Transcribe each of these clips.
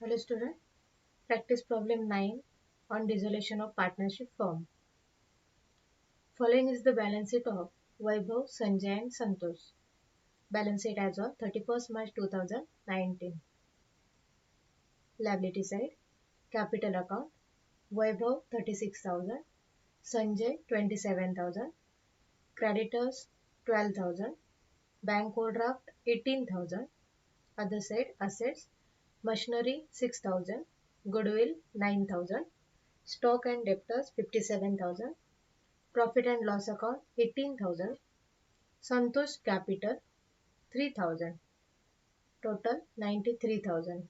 Hello student, practice problem 9 on dissolution of partnership firm. Following is the balance sheet of Vaibhav, Sanjay and Santosh. Balance sheet as of 31st March 2019. Liability side, capital account, Vaibhav 36,000, Sanjay 27,000, creditors 12,000, bank overdraft 18,000, other side assets, machinery 6,000, goodwill 9,000, stock and debtors 57,000, profit and loss account 18,000, Santosh capital 3,000, total 93,000.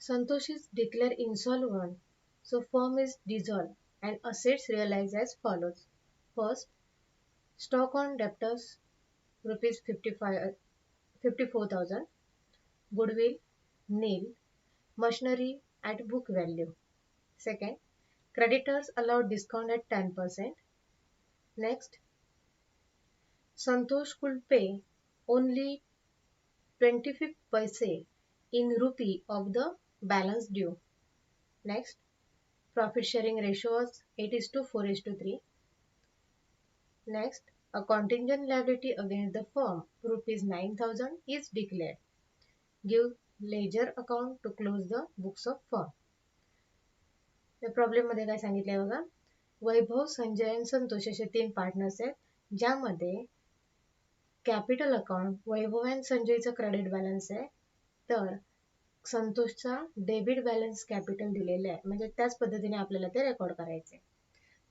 Santosh is declared insolvent, so firm is dissolved and assets realized as follows. First, stock on debtors rupees 54,000, goodwill nil, machinery at book value. Second, creditors allowed discount at 10%. Next, Santosh could pay only 25 paise in rupee of the balance due. Next, profit sharing ratio was 8:4:3. Next, a contingent liability against the firm rupees 9,000 is declared. Give ledger account to close the books of firm. या problem मध्ये काय सांगितलंय बघा, वैभव, संजय आणि संतोष असे 3 partners आहेत, ज्यामध्ये capital account वैभव आणि संजयचा क्रेडिट बॅलन्स आहे, तर संतोषचा डेबिट बॅलन्स कॅपिटल दिलेला आहे. म्हणजे त्याच पद्धतीने आपल्याला ते रेकॉर्ड करायचे.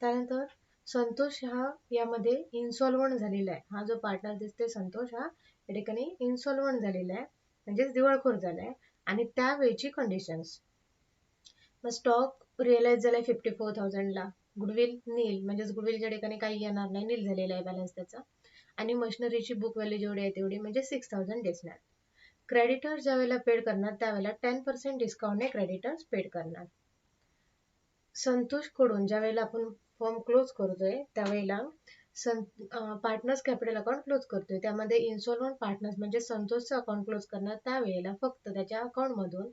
त्यानंतर संतोष हा यामध्ये इन्सॉल्वंट झालेला आहे. हा जो पार्टनर दिसतोय संतोष, हा या ठिकाणी इन्सॉल्वंट झालेला आहे, म्हणजे दिवाळखोर झालाय. आणि त्यावेळची कंडिशन्स, मग स्टॉक रिअलाइज झालाय 54,000 ला, गुडविल नील, म्हणजेच गुडविलच्या ठिकाणी काही येणार नाही, नील झालेला आहे बॅलन्स त्याचा. आणि मशिनरीची बुक व्हॅल्यू जेवढी आहे तेवढी, म्हणजे 6,000 दिसणार. क्रेडिटर्स ज्यावेळेला पेड करणार त्यावेळेला 10% डिस्काउंटने क्रेडिटर्स पेड करणार. संतोष कडून ज्यावेळेला आपण फॉर्म क्लोज करतोय त्यावेळेला पार्टनर्स कॅपिटल अकाउंट क्लोज करतोय, त्यामध्ये इन्सॉल्वंट पार्टनर्स म्हणजे संतोषचं अकाउंट क्लोज करणार त्यावेळेला फक्त त्याच्या अकाउंटमधून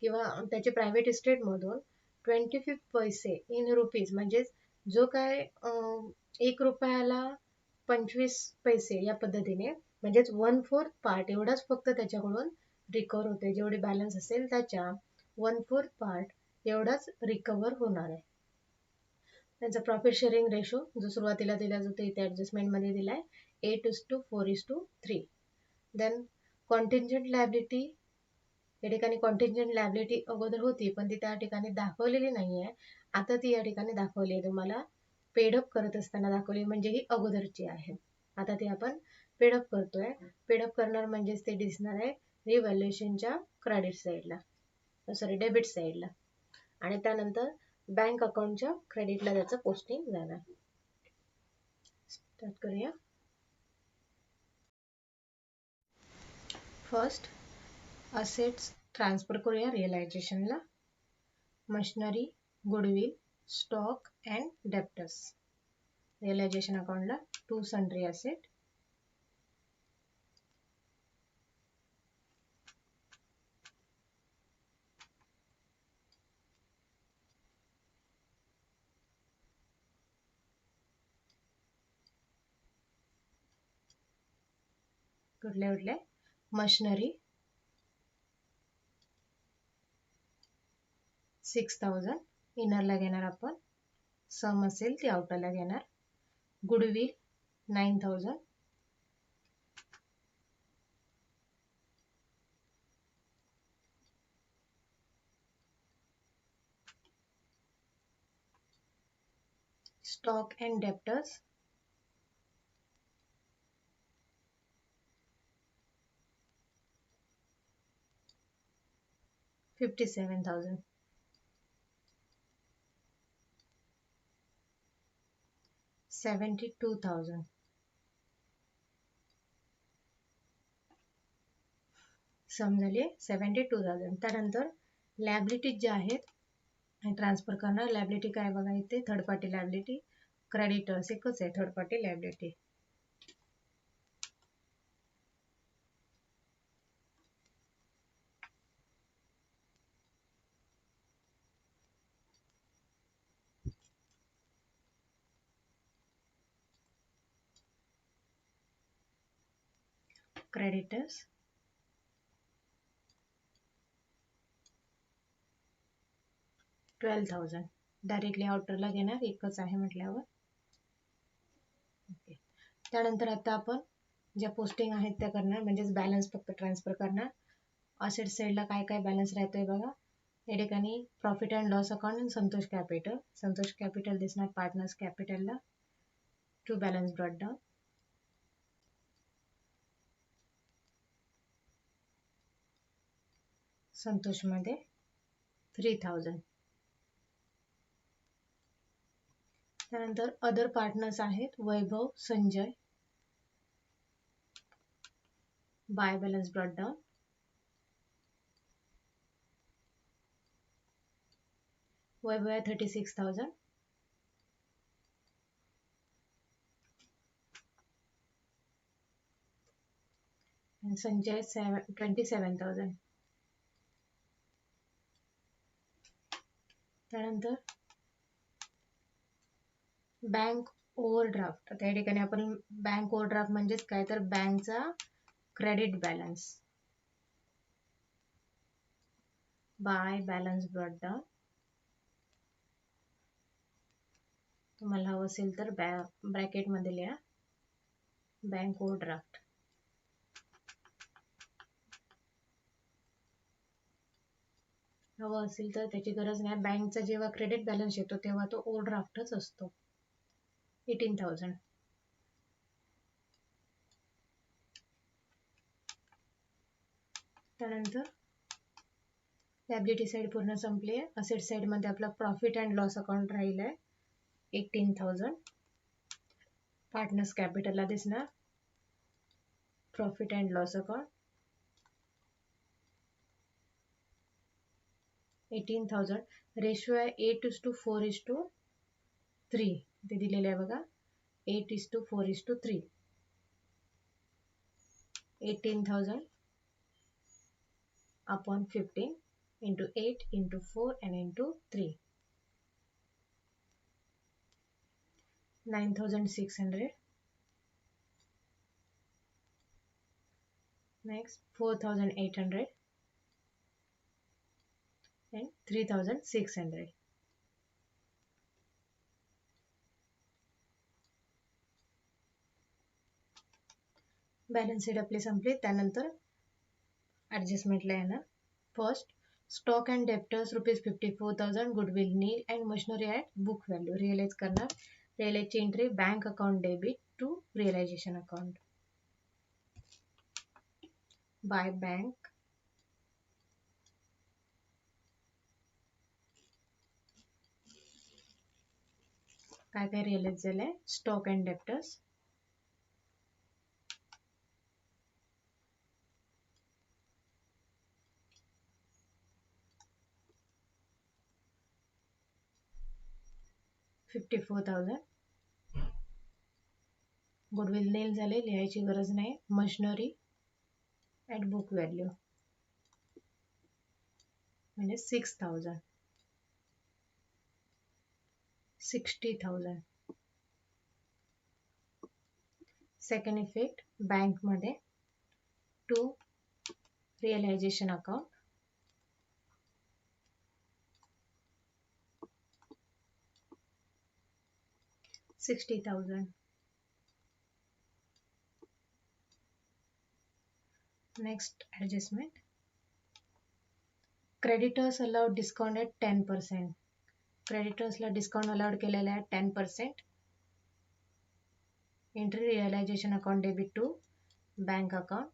किंवा त्याच्या प्रायव्हेट इस्टेटमधून 25 पैसे इन रुपीज, म्हणजे जो काय 1 रुपयाला 25 पैसे या पद्धतीने, म्हणजेच 1/4 पार्ट एवढाच फक्त त्याच्याकडून रिकवर होते. जेवढी बॅलन्स असेल त्याच्या 1/4 पार्ट एवढाच रिकवर होणार आहे. त्यांचा प्रॉफिट शेअरिंग रेशो जो सुरुवातीला दिला जातो इथे ॲडजस्टमेंटमध्ये दिलाय 8:4:3. देन कॉन्टिंजंट लायबिलिटी, या ठिकाणी कॉन्टिंजंट लायबिलिटी अगोदर होती पण ती त्या ठिकाणी दाखवलेली नाही आहे. आता ती या ठिकाणी दाखवली आहे, तुम्हाला पेडअप करत असताना दाखवली, म्हणजे ही अगोदरची आहे. आता ती आपण पेडअप करतोय. पेडअप करणार म्हणजेच ते दिसणार आहे रिव्हॅल्युएशनच्या क्रेडिट साईडला, सॉरी डेबिट साईडला, आणि त्यानंतर बँक अकाउंटच्या क्रेडिटला त्याचं पोस्टिंग जाणार. स्टार्ट करूया. फर्स्ट असेट्स ट्रान्सफर करूया रिअलायझेशनला. Machinery, goodwill, stock and debtors. Realisation अकाउंटला 2 सन्ड्री असेट. कुठले कुठले? मशिनरी 6,000 इनरला घेणार आपण, सम असेल ती आउटरला घेणार. Goodwill 9,000, stock and debtors 57,000. 72,000. सम झाली 72,000. त्यानंतर लॅबिलिटीज ज्या आहेत ट्रान्सफर करणार. लॅबिलिटी काय बघा इथे, थर्ड पार्टी लॅबिलिटी, क्रेडिटर्स एकच आहे third party liability. Creditors, $12,000 directly आउटरला घेणार, एकच आहे म्हटल्यावर. ओके. त्यानंतर आता आपण ज्या पोस्टिंग आहेत त्या करणार, म्हणजेच बॅलन्स फक्त ट्रान्सफर करणार. असेट साईडला काय काय बॅलन्स राहतोय बघा. या ठिकाणी प्रॉफिट अँड लॉस अकाउंट आणि संतोष कॅपिटल दिसणार पार्टनर्स कॅपिटलला. To balance brought down. संतोषमध्ये 3,000. त्यानंतर अदर पार्टनर्स आहेत Vaibhav, Sanjay. By balance brought down. Vaibhav आहे 36,000. and संजय 27,000. त्यानंतर बँक ओव्हरड्राफ्ट. आता या ठिकाणी आपण बँक ओव्हरड्राफ्ट म्हणजेच काय तर बँकचा credit balance. By balance brought down. तुम्हाला हवं असेल तर ब्रॅकेटमध्ये लिहा बँक ओव्हरड्राफ्ट. हवं असेल तर त्याची गरज नाही. बँकचा जेव्हा क्रेडिट बॅलन्स येतो तेव्हा तो ओव्हरड्राफ्टच असतो. 18,000. त्यानंतर लायबिलिटी साईड पूर्ण संपली आहे. असेट साईडमध्ये आपला प्रॉफिट अँड लॉस अकाउंट राहिलं आहे 18,000. पार्टनर्स कॅपिटलला दिसणार profit and loss account 18,000. Ratio आहे 8:4:3. ते दिलेलं आहे बघा 8:4:3. 18,000 upon 15 into 8 into 4 and into 3. 9,600. Next 4,800 and 3,600. Balance sheet आपली संपली. त्यानंतर ॲडजस्टमेंटला येणार. First stock and debtors ₹54,000. Goodwill nil and machinery at book value realise करणार. रिअलाइजची entry bank account debit to realisation account. By bank काय काय रिअलाइज झालंय. Stock and debtors $54,000. Goodwill nil झाले, लिहायची गरज नाही. मशिनरी ॲट बुक व्हॅल्यू म्हणजे 6,000. 60,000. सेकंड इफेक्ट बँकमध्ये to realisation account 60,000. Next adjustment creditors allowed discount at 10%. क्रेडिटर्सला डिस्काउंट अलाउड केलेला आहे 10%. Entry realisation account debit to bank account.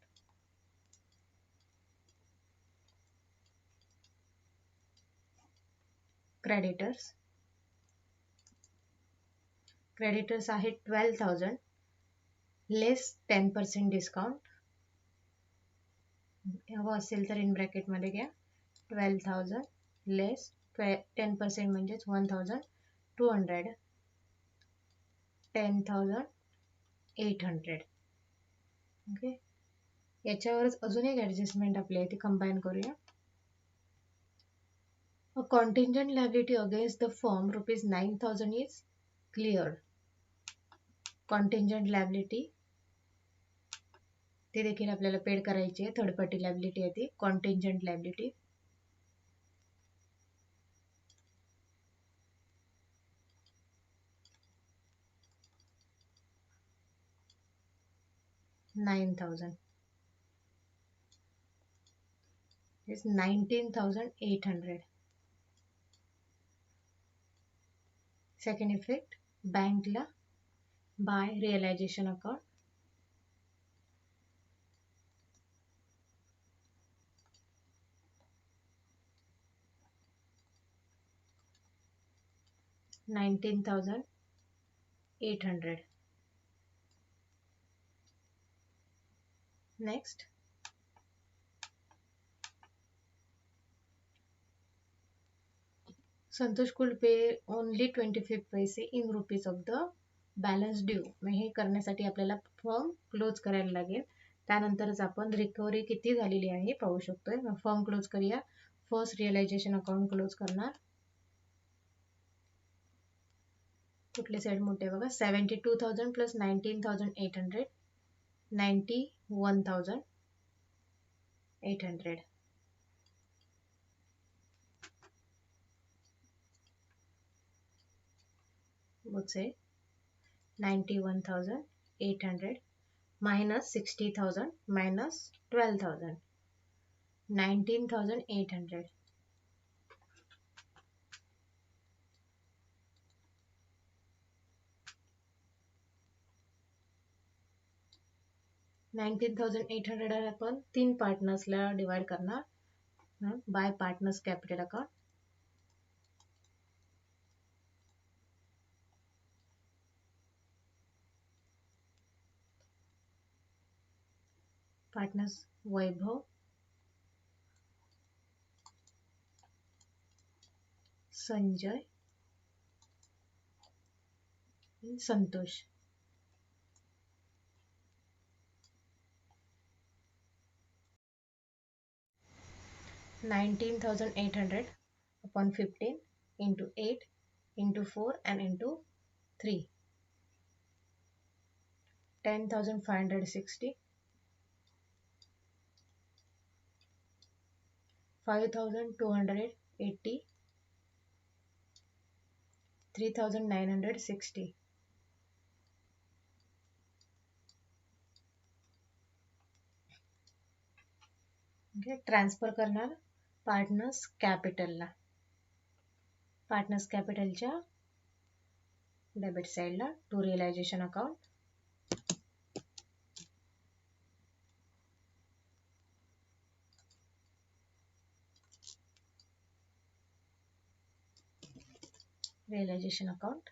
Creditors आहे 12,000 लेस 10% डिस्काउंट. हवं असेल तर इन ब्रॅकेटमध्ये घ्या 12,000 लेस 10% म्हणजेच 1,200. 10,800. ओके. याच्यावरच अजून एक ॲडजस्टमेंट आपली आहे ती कंबाईन करूया. A contingent liability against the firm ₹9,000 is cleared. Contingent liability ते देखील आपल्याला पेड करायची आहे. थर्ड पार्टी लायबिलिटी आहे ती, contingent liability. $9,000 is 19,800. Second effect, बँकला by realization account. $19,800. Next, Santosh could pay only 25 पैसे in rupees of the balance due. मग हे करण्यासाठी आपल्याला फर्म क्लोज करायला लागेल. त्यानंतरच आपण रिकव्हरी किती झालेली आहे पाहू शकतोय. मग फर्म क्लोज करूया. फर्स्ट रिअलायझेशन अकाउंट क्लोज करणार. कुठले साईड मोठे बघा. 72,000 plus 19,800, 91,800. both say 91,800 minus 60,000 minus 12,000, 19,800. $19,800 आपण 3 पार्टनर्सला डिवाइड करणार bye partners capital account. Partners Vaibhav, Sanjay, Santosh. $19,800 upon 15 into 8 into 4 and into 3. 10,560. 5,280. 3,960. Okay, transfer करणार पार्टनर्स कॅपिटलला. पार्टनर्स कॅपिटलच्या डेबिट साईडला to realisation account. Realization account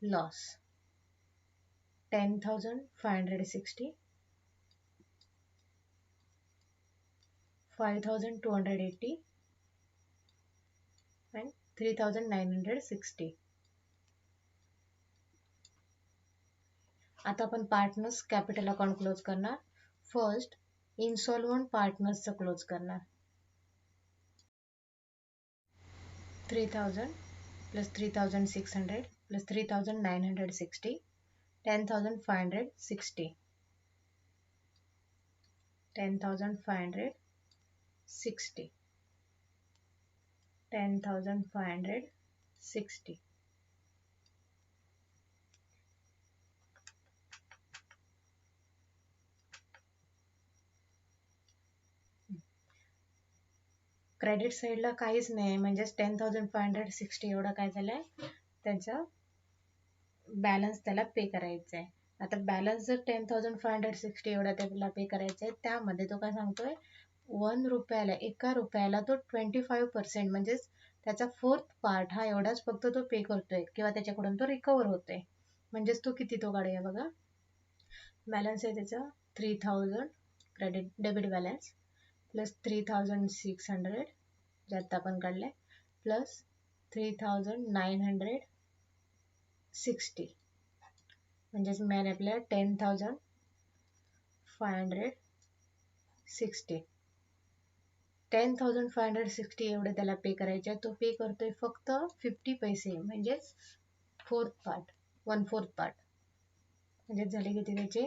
loss 10,560, 5,280 and 3,960. आता आपण पार्टनर्स कॅपिटल अकाउंट क्लोज करणार. First insolvent पार्टनर्सचं क्लोज करणार. 3,000 plus 3,600 plus 3,960, 10,560. 10,560. 10,560. क्रेडिट साईडला काहीच नाही, म्हणजेच 10,560 एवढं काय झालंय, त्यांचा बॅलन्स त्याला पे करायचा आहे. आता बॅलन्स जर 10,560 एवढा त्याला पे करायचा आहे, त्यामध्ये तो काय सांगतोय, 1 रुपयाला, 1 रुपयाला तो 25% म्हणजेच त्याचा 4th पार्ट हा एवढाच फक्त तो पे करतोय किंवा त्याच्याकडून तो रिकवर होतोय. म्हणजेच तो किती तो काढूया बघा. बॅलन्स आहे त्याचा 3,000 क्रेडिट डेबिट बॅलन्स प्लस 3,600 जे आता आपण काढलंय प्लस 3,960 म्हणजेच मिळाले आपल्याला 10,560. 10,560 एवढे त्याला पे करायचे. तो पे करतोय फक्त 50 पैसे म्हणजेच 4th पार्ट, 1/4 पार्ट. म्हणजे झाले किती त्याचे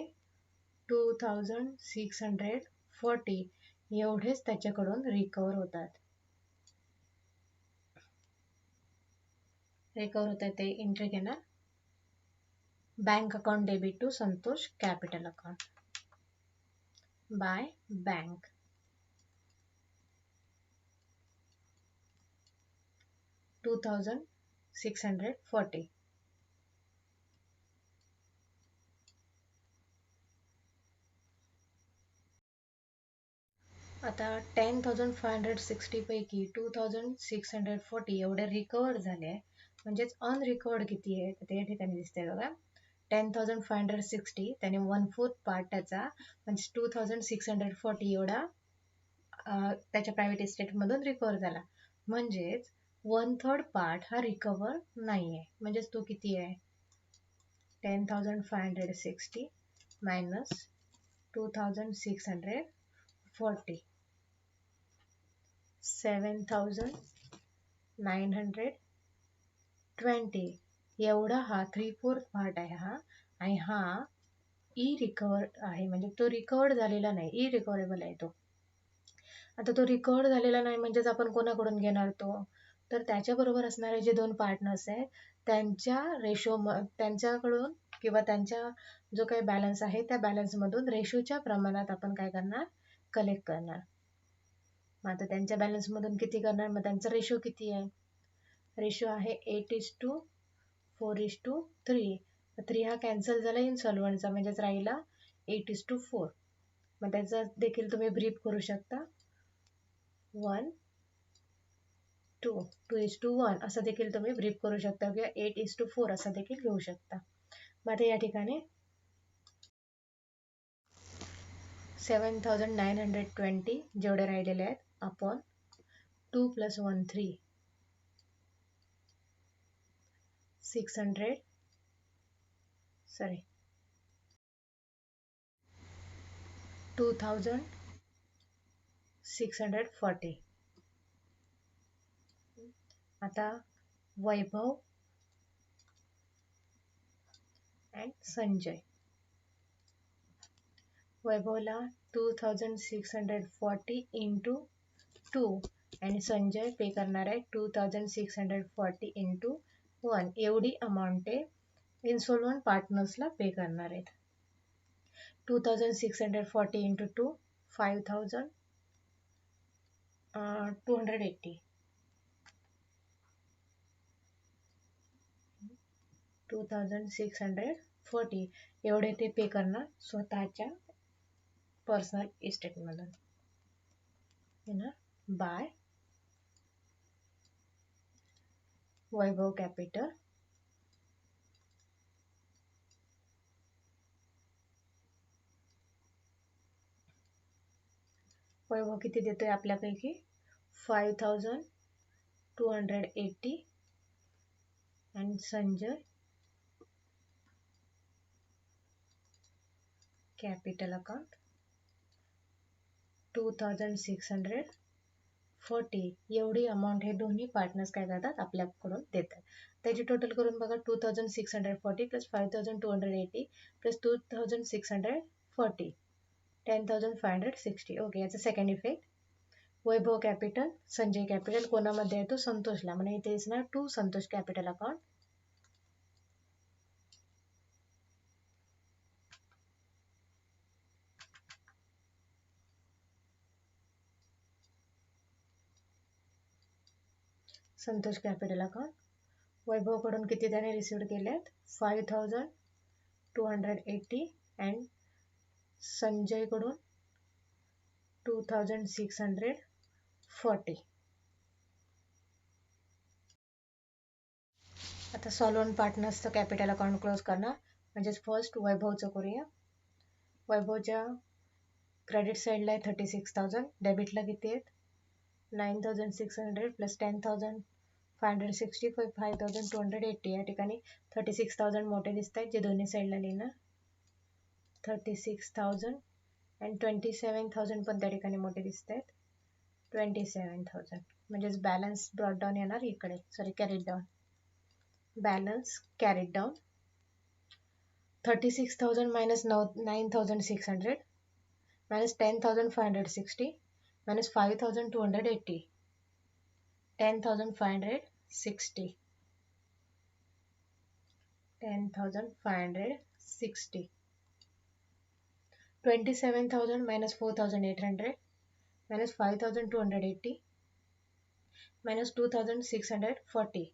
2640 एवढेच त्याच्याकडून रिकवर होतात. रिकवर होतात ते एंट्री घेणार. Bank account debit to Santosh capital account by bank. $2640. आता 10,560 पैकी 2,640 एवढे रिकवर झाले, म्हणजेच अनरिकवर्ड किती आहे ते या ठिकाणी दिसते बघा. 10,560 त्याने 1/4 पार्ट त्याचा म्हणजे 2,640 एवढा त्याच्या प्रायव्हेट इस्टेटमधून रिकवर झाला. म्हणजेच 1/3 पार्ट हा रिकवर नाही आहे. म्हणजेच तो किती आहे, 10,560 मायनस 2,640 7,920 एवढा हा 3/4 पार्ट आहे हा. आणि हा रिकवर आहे, म्हणजे तो रिकवर्ड झालेला नाही, इरिकव्हरेबल आहे तो. आता तो रिकवर झालेला नाही म्हणजेच आपण कोणाकडून घेणार तो, तर त्याच्याबरोबर असणारे जे दोन पार्टनर्स आहेत त्यांच्या त्यांच्याकडून किंवा त्यांच्या जो काही बॅलन्स आहे त्या बॅलन्समधून रेशोच्या प्रमाणात आपण काय करणार, कलेक्ट करणार. मग आता त्यांच्या बॅलन्समधून किती करणार, मग त्यांचा रेशो किती आहे, रेशो आहे 8:4:3. 3 हा कॅन्सल झाला इनसॉल्वंटचा, म्हणजेच राहिला 8:4. मग त्याचा देखील तुम्ही ब्रीफ करू शकता 1:2:1 असं देखील तुम्ही ब्रीफ करू शकता किंवा 8:4 असं देखील घेऊ शकता. मग आता या ठिकाणी 7,920 जेवढे राहिलेले आहेत आपण 2 + 1 3 2,640. आता वैभव अँड संजय. वैभवला 2,640 इंटू 2 आणि संजय पे करणार आहे 2,640 इंटू 1 एवढी अमाऊंट ते इन्सॉल्वंट पार्टनर्सला पे करणार आहेत. 2,640 इंटू 2 5,280. 2,640 एवढे ते पे करणार स्वतःच्या पर्सनल इस्टेटमधून येणार बाय वैभव कॅपिटल. वैभव किती देतोय आपल्यापैकी 5,280 and संजय कॅपिटल अकाउंट 2,640 एवढी अमाऊंट हे दोन्ही पार्टनर्स काय करतात आपल्याकडून देतात. त्याची टोटल करून बघा 2,640 प्लस 5,280 प्लस 2,640 10,560. ओके, याचा second effect Vaibhav capital Sanjay capital कोणामध्ये येतो, संतोषला, म्हणजे इथे असणार to Santosh capital account. Santosh capital account. वैभवकडून किती त्याने रिसिव्ह केले आहेत 5,280 अँड संजयकडून 2,640. आता सॉल्वंट पार्टनर्सचं कॅपिटल अकाउंट क्लोज करणार, म्हणजेच फर्स्ट वैभवचं करूया. वैभवच्या क्रेडिट साईडला आहे 36,000, डेबिटला किती आहेत 9,600 प्लस 10,560 5,280. या ठिकाणी 36,000 मोठे दिसत आहेत जे दोन्ही साईडला लिहिणार 36,000 अँड 27,000 पण त्या ठिकाणी मोठे दिसत आहेत 27,000. म्हणजेच बॅलन्स ब्रॉट डाऊन येणार इकडे, sorry carried down, balance carried down 36,000 minus 9,600 minus 10,560 minus 5,280. 10,560. 10,560. 27,000 minus 4,800 minus 5,280 minus 2,640.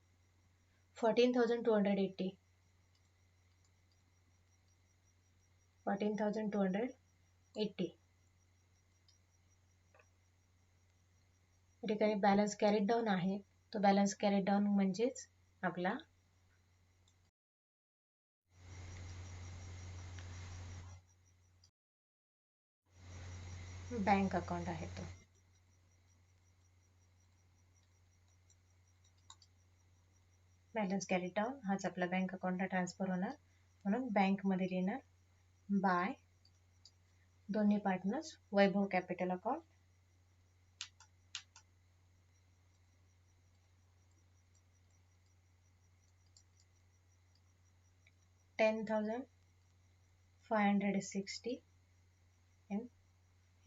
14,280. 14,280. या ठिकाणी बॅलन्स कॅरीड डाऊन आहे. तो बॅलन्स कॅरीड डाऊन म्हणजेच आपला बँक अकाउंट आहे. तो बॅलन्स कॅरीड डाऊन हाच आपला बँक अकाउंटला ट्रान्सफर होणार, म्हणून बँकमध्ये लिहिणार बाय दोन्ही partners Vaibhav capital account. $10,560 and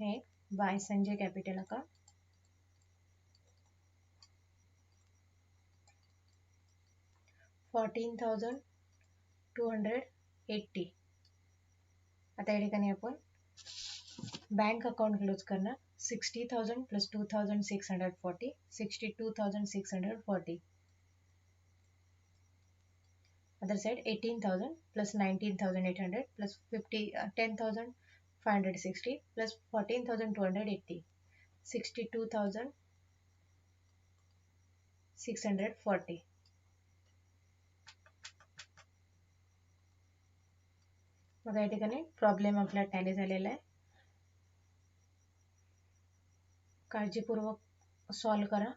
हे बाय संजय कॅपिटल अकाउंट. $14,280. आता या ठिकाणी आपण बँक अकाउंट क्लोज करणार. 60,000 plus 2,640. 62,640. Other side 18,000 plus 19,800 plus 10,560 plus 14,280. 62,640. मग या ठिकाणी प्रॉब्लेम आपला टॅली झालेला आहे. काळजीपूर्वक सॉल्व करा.